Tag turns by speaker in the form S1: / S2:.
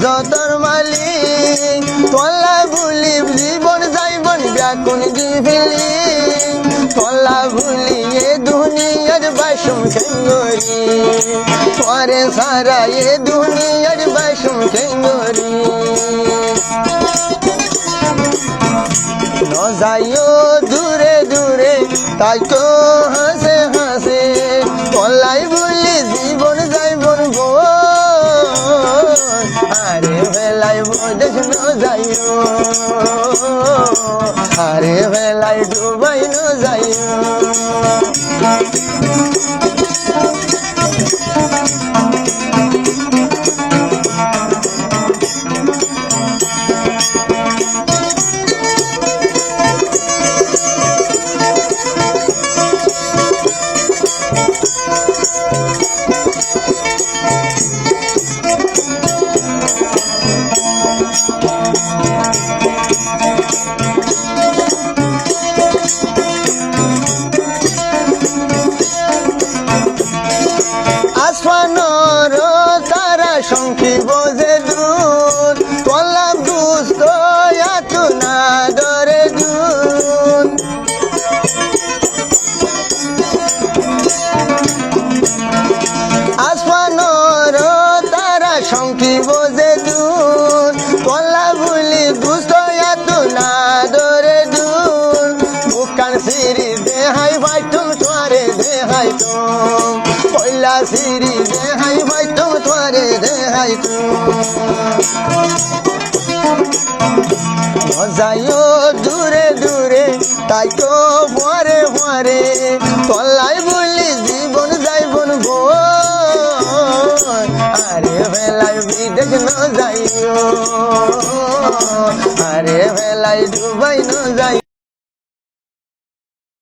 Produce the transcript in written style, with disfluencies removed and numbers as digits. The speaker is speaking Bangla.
S1: যতর মালিক তোলা ভুলি জীবন যাইবন ব্যাকুন দিবিলি তোলা ভুলি এ দুনিয়ার বাসুম খেঙ্গরি তোরে সারা এ দুনিয়ার বাসুম খেঙ্গরি ন যাইও দূরে দূরে তাই তো হাসে হাসে তোলাই ভুলি জীবন যাইবন গো আরে বেলায় বদেশ ন যাইও আরে বেলায় ডুবাই ন যাইও আসমানর তারা সংখ্যি বোঝে দূর তোলাম দুস্থ এত না ডরে দূর আসমানর তারা সংখ্যি বোঝে দূর তোলা ভুলি দুস্থ এত না ডরে দূর বুকান সিরি দেহাই ভাই তুম তোরে দেহাই তুম পয়লা সিরি দেহাই ভাই তুম তোরে দেহাই তুম যাইও দূরে দূরে তাই তো ভরে ভরে তলাই বলি জীবন যাইবন গো আরে বেলায় বিদেশ ন যাইও আরে বেলায় ডুবাই ন যাই